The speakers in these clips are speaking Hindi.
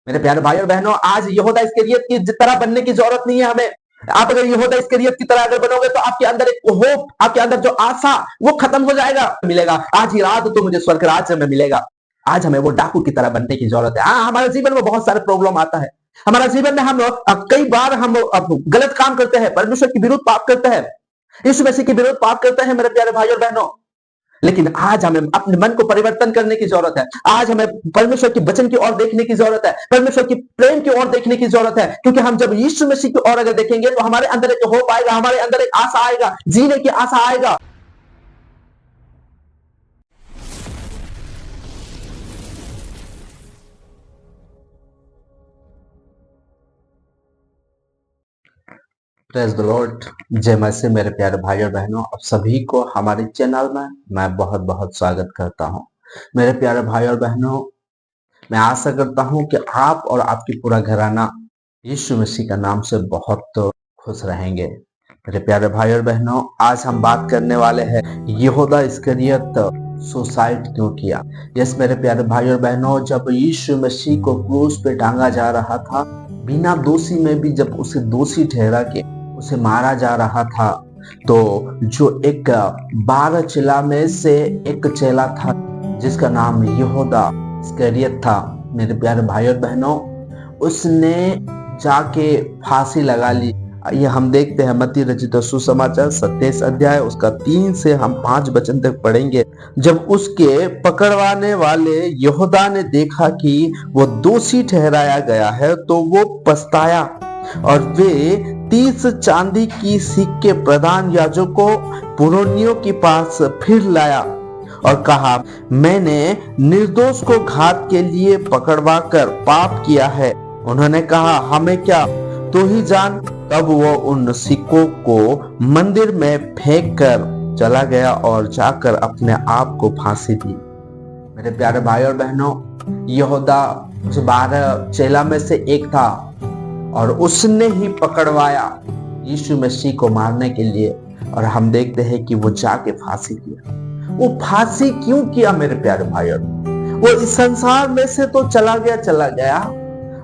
मेरे प्यारे भाई और बहनों, आज यहूदा इस्करियत की तरह बनने की जरूरत नहीं है हमें। आप अगर यहूदा इस्करियत की तरह अगर बनोगे तो आपके अंदर एक होप, आपके अंदर जो आशा, वो खत्म हो जाएगा। मिलेगा आज ही रात तो मुझे स्वर्ग राज्य में मिलेगा। आज हमें वो डाकू की तरह बनने की जरूरत है। हाँ, हमारे जीवन में बहुत सारे प्रॉब्लम आता है। हमारा जीवन में हम कई बार हम गलत काम करते हैं, परमेश्वर के विरुद्ध पाप करते हैं, यीशु मसीह के विरुद्ध पाप करते हैं मेरे प्यारे भाई और बहनों। लेकिन आज हमें अपने मन को परिवर्तन करने की जरूरत है। आज हमें परमेश्वर के वचन की ओर देखने की जरूरत है, परमेश्वर की प्रेम की ओर देखने की जरूरत है। क्योंकि हम जब यीशु मसीह की ओर अगर देखेंगे तो हमारे अंदर एक होप आएगा, हमारे अंदर एक आशा आएगा, जीने की आशा आएगा। Praise the Lord. जय मसीह। मेरे प्यारे भाई और बहनों, आप सभी को हमारे चैनल में मैं बहुत बहुत स्वागत करता हूं। मेरे प्यारे भाई और बहनों, मैं आशा करता हूं कि आप और आपकी पूरा घराना यीशु मसीह का नाम से बहुत खुश रहेंगे। मेरे प्यारे भाई और बहनों, आज हम बात करने वाले हैं यहूदा इस्करियत सुसाइड क्यों किया। यस मेरे प्यारे भाई और बहनों, जब यीशु मसीह को क्रूस पे टांगा जा रहा था, बिना दोषी में भी जब उसे दोषी ठहरा के उसे मारा जा रहा था, तो जो एक 12 चेला में से एक चेला था जिसका नाम यहूदा इस्करियत था, मेरे प्यारे भाई और बहनों, उसने जाके फांसी लगा ली। ये हम देखते हैं मत्ती रचित सुसमाचार 27 अध्याय उसका 3 से हम 5 वचन तक पढ़ेंगे। जब उसके पकड़वाने वाले यहूदा ने देखा कि वो दोषी ठहराया गया है तो वो पछताया और वे 30 चांदी की सिक्के प्रधान याजकों पुरोनियों के पास फिर लाया और कहा, मैंने निर्दोष को घात के लिए पकड़वा कर पाप किया है। उन्होंने कहा, हमें क्या, तू ही जान। तब वो उन सिक्कों को मंदिर में फेंक कर चला गया और जाकर अपने आप को फांसी दी। मेरे प्यारे भाई और बहनों, यहूदा 12 चेला में से एक था और उसने ही पकड़वाया यीशु मसीह को मारने के लिए, और हम देखते हैं कि वो जाके फांसी किया। वो फांसी क्यों किया मेरे प्यारे भाई और बहनों? वो इस संसार में से तो चला गया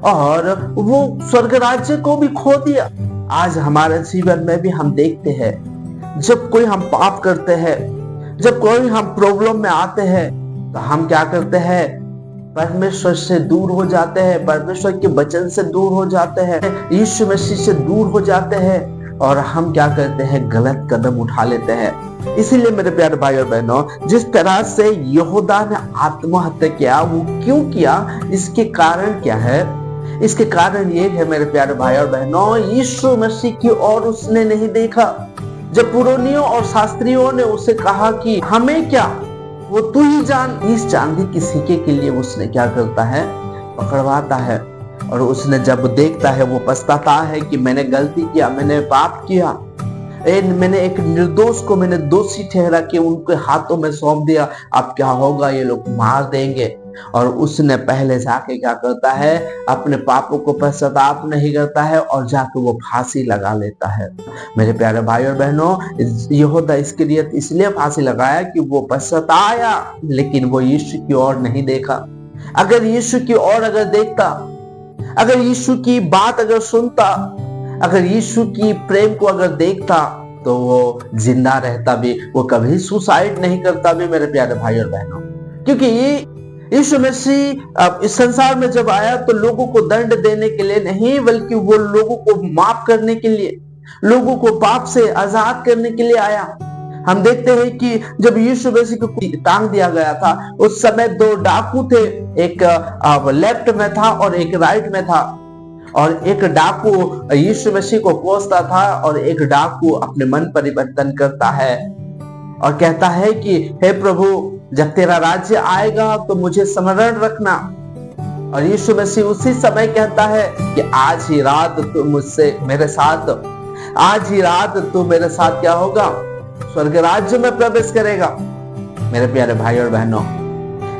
और वो स्वर्ग राज्य को भी खो दिया। आज हमारे जीवन में भी हम देखते हैं, जब कोई हम पाप करते हैं, जब कोई हम प्रॉब्लम में आते हैं, तो हम क्या करते हैं? परमेश्वर से दूर हो जाते हैं, परमेश्वर के वचन से दूर हो जाते हैं, यीशु मसीह से दूर हो जाते हैं, और हम क्या करते हैं? गलत कदम उठा लेते हैं। इसीलिए मेरे प्यारे भाई और बहनों, जिस तरह से यहूदा ने आत्महत्या किया, वो क्यों किया? इसके कारण क्या है? इसके कारण ये है मेरे प्यारे भाई और बहनों, यीशु मसीह की ओर उसने नहीं देखा। जब पुरोनियों और शास्त्रियों ने उसे कहा कि हमें क्या, वो तू ही जान, इस चांदी की सिक्के के लिए उसने क्या करता है? पकड़वाता है। और उसने जब देखता है, वो पछताता है कि मैंने गलती किया, मैंने पाप किया, मैंने एक निर्दोष को मैंने दोषी ठहरा के उनके हाथों में सौंप दिया। अब क्या होगा? ये लोग मार देंगे। और उसने पहले जाके क्या करता है? अपने पापों को पश्चाताप नहीं करता है और जाके वो फांसी लगा लेता है। मेरे प्यारे भाई और बहनों, यहूदा इस्करियत इसलिए फांसी लगाया कि वो पछताया, लेकिन वो यीशु की ओर नहीं देखा। अगर यीशु की ओर अगर देखता, अगर यीशु की बात अगर सुनता, अगर यीशु की प्रेम को अगर देखता, तो वो जिंदा रहता भी, वो कभी सुसाइड नहीं करता भी मेरे प्यारे भाई और बहनों। क्योंकि ये यीशु मसीह इस संसार में जब आया तो लोगों को दंड देने के लिए नहीं, बल्कि वो लोगों को माफ करने के लिए, लोगों को पाप से आजाद करने के लिए आया। हम देखते हैं कि जब यीशु मसीह को टांग दिया गया था, उस समय 2 डाकू थे, एक लेफ्ट में था और एक राइट में था। और एक डाकू यीशु मसीह को कोसता था और एक डाकू अपने मन परिवर्तन करता है और कहता है कि हे प्रभु, जब तेरा राज्य आएगा तो मुझे स्मरण रखना। और यीशु मसीह उसी समय कहता है कि आज ही रात तू मुझसे मेरे साथ, आज ही रात तू मेरे साथ क्या होगा? स्वर्ग राज्य में प्रवेश करेगा। मेरे प्यारे भाई और बहनों,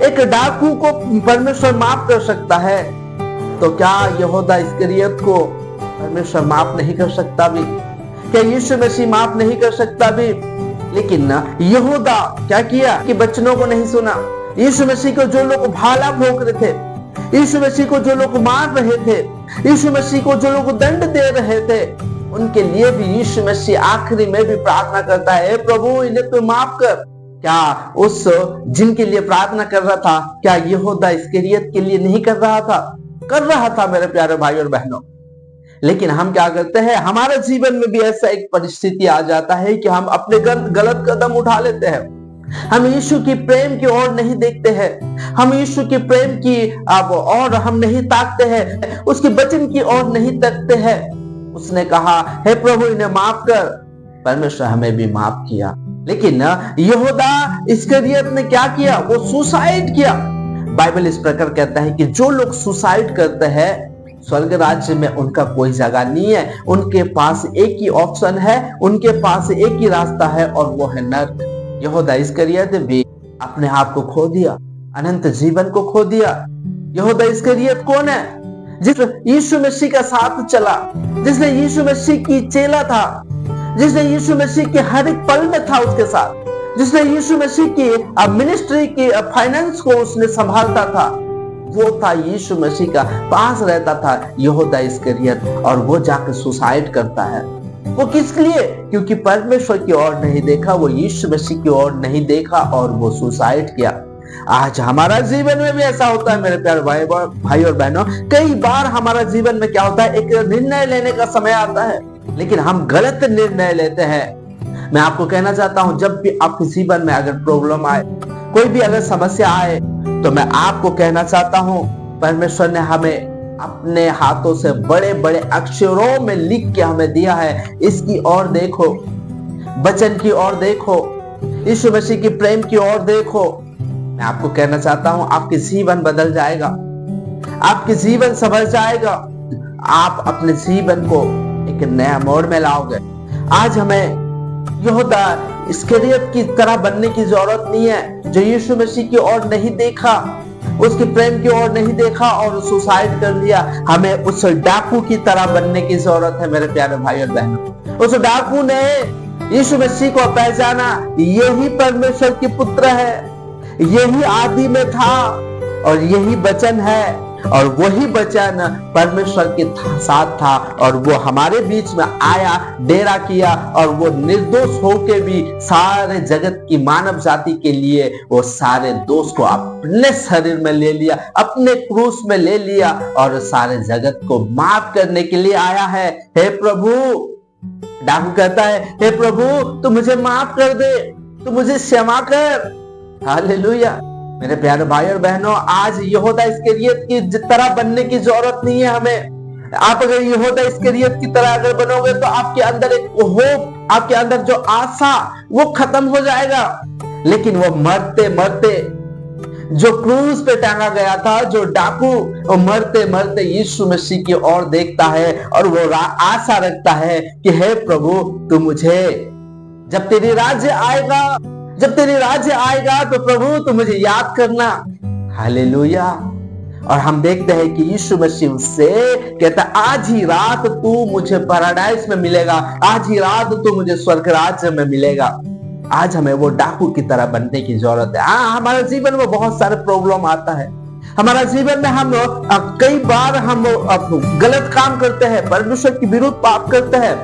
एक डाकू को परमेश्वर माफ कर सकता है, तो क्या यहूदा इस्करियत को परमेश्वर माफ नहीं कर सकता भी? क्या यीशु मसीह माफ नहीं कर सकता भी? लेकिन यहूदा क्या किया कि बच्चनों को नहीं सुना। यीशु मसीह को जो लोग भाला भोंक रहे थे, यीशु मसीह को जो लोग मार रहे थे, यीशु मसीह को जो लोग दंड दे रहे थे, उनके लिए भी यीशु मसीह आखिरी में भी प्रार्थना करता है, प्रभु इन्हें तो माफ कर। क्या उस जिनके लिए प्रार्थना कर रहा था, क्या यहूदा इस्करियत के लिए नहीं कर रहा था? कर रहा था मेरे प्यारे भाई और बहनों। लेकिन हम क्या करते हैं, हमारे जीवन में भी ऐसा एक परिस्थिति आ जाता है कि हम अपने गलत कदम उठा लेते हैं। हम यीशु की प्रेम की ओर नहीं देखते हैं, हम यीशु की प्रेम की अब और हम नहीं ताकते हैं, उसके वचन की ओर नहीं तकते हैं। उसने कहा, हे प्रभु इन्हें माफ कर। परमेश्वर हमें भी माफ किया। लेकिन यहूदा इस्करियत ने क्या किया? वो सुसाइड किया। बाइबल इस प्रकार कहता है कि जो लोग सुसाइड करते हैं, स्वर्ग राज्य में उनका कोई जगह नहीं है। उनके पास एक ही ऑप्शन है, उनके पास एक ही रास्ता है, और वो है नरक। यहूदा इस्करियत भी अपने आप को खो दिया, अनंत जीवन को खो दिया। यहूदा इस्करियत कौन है? जिस यीशु मसीह का साथ चला, जिसने यीशु मसीह की चेला था, जिसने यीशु मसीह के हर एक पल में था उसके साथ, जिसने यीशु मसीह की मिनिस्ट्री की फाइनेंस को उसने संभालता था, वो था यीशु मसीह का पास रहता था यहूदा इस्करियत, और वो जाकर सुसाइड करता है। वो किस लिए? क्योंकि परमेश्वर की ओर नहीं देखा, वो यीशु मसीह की ओर नहीं देखा और वो सुसाइड किया। आज हमारा जीवन में भी ऐसा होता है मेरे प्यारे भाई और बहनों। कई बार हमारा जीवन में क्या होता है, एक निर्णय लेने का समय आता है, लेकिन हम गलत निर्णय लेते हैं। मैं आपको कहना चाहता हूं, जब भी आपके जीवन में अगर प्रॉब्लम आए, कोई भी अगर समस्या आए, तो मैं आपको कहना चाहता हूं, परमेश्वर ने हमें अपने हाथों से बड़े बड़े अक्षरों में लिख के हमें दिया है। इसकी ओर देखो, वचन की ओर देखो, यीशु मसीह की प्रेम की ओर देखो। मैं आपको कहना चाहता हूं, आपके जीवन बदल जाएगा, आपके जीवन संभल जाएगा, आप अपने जीवन को एक नया मोड़ में लाओगे। आज हमें यहूदा इस्करियत की तरह बनने की जरूरत नहीं है, जो यीशु मसीह की ओर नहीं देखा, उसके प्रेम की ओर नहीं देखा और सुसाइड कर लिया। हमें उस डाकू की तरह बनने की जरूरत है मेरे प्यारे भाई और बहनों। उस डाकू ने यीशु मसीह को पहचाना, यही परमेश्वर के पुत्र है, यही आदि में था और यही वचन है, और वही वचन परमेश्वर के साथ था, और वो हमारे बीच में आया, डेरा किया, और वो निर्दोष होके भी सारे जगत की मानव जाति के लिए वो सारे दोष को अपने शरीर में ले लिया, अपने क्रूस में ले लिया, और सारे जगत को माफ करने के लिए आया है। हे प्रभु, डाकू कहता है, हे प्रभु तू मुझे माफ कर दे, तू मुझे क्षमा कर। हालेलुया। मेरे प्यारे भाई और बहनों, आज यहूदा इस्करियत की तरह बनने की जरूरत नहीं है हमें। आप अगर यहूदा इस्करियत की तरह अगर बनोगे, तो आपके अंदर एक होप, आपके अंदर जो आशा, वो खत्म हो जाएगा। लेकिन वो मरते मरते, जो क्रूस पे टांगा गया था, जो डाकू, वो मरते मरते यीशु मसीह की ओर देखता है, और वो आशा रखता है कि हे प्रभु तू मुझे, जब तेरी राज्य आएगा, जब तेरी राज्य आएगा, तो प्रभु तू मुझे याद करना। हालेलुया। और हम देखते हैं कि यीशु मसीह उससे कहता, आज ही रात तू मुझे पैराडाइज में मिलेगा, आज ही रात तू मुझे स्वर्ग राज्य में मिलेगा। आज हमें वो डाकू की तरह बनने की जरूरत है। हाँ, हमारे जीवन में बहुत सारे प्रॉब्लम आता है, हमारा जीवन में हम कई बार हम गलत काम करते हैं, परमेश्वर के विरुद्ध पाप करते हैं,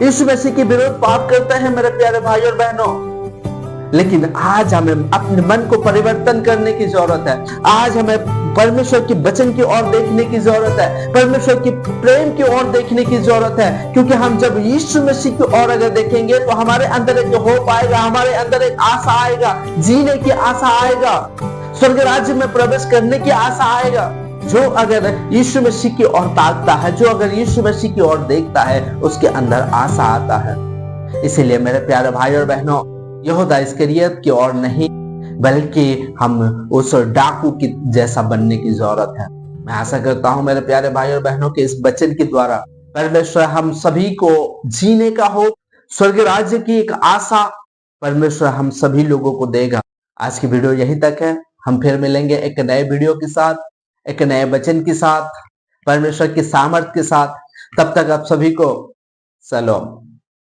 यीशु मसीह के विरुद्ध पाप करते हैं मेरे प्यारे भाई और बहनों। लेकिन आज हमें अपने मन को परिवर्तन करने की जरूरत है। आज हमें परमेश्वर के वचन की ओर देखने की जरूरत है, परमेश्वर की प्रेम की ओर देखने की जरूरत है। क्योंकि हम जब यीशु मसीह की ओर अगर देखेंगे, तो हमारे अंदर एक होप आएगा, हमारे अंदर एक आशा आएगा, जीने की आशा आएगा, स्वर्ग राज्य में प्रवेश करने की आशा आएगा। जो अगर यीशु मसीह की ओर ताकता है, जो अगर यीशु मसीह की ओर देखता है, उसके अंदर आशा आता है। इसीलिए मेरे प्यारे भाई और बहनों, यहूदा इस्करियत की ओर नहीं, बल्कि हम उस डाकू की जैसा बनने की जरूरत है। मैं आशा करता हूं मेरे प्यारे भाई और बहनों के इस वचन के द्वारा परमेश्वर हम सभी को जीने का हो, स्वर्ग राज्य की एक आशा परमेश्वर हम सभी लोगों को देगा। आज की वीडियो यहीं तक है। हम फिर मिलेंगे एक नए वीडियो के साथ, एक नए वचन के साथ, परमेश्वर की सामर्थ के साथ। तब तक आप सभी को सलाम।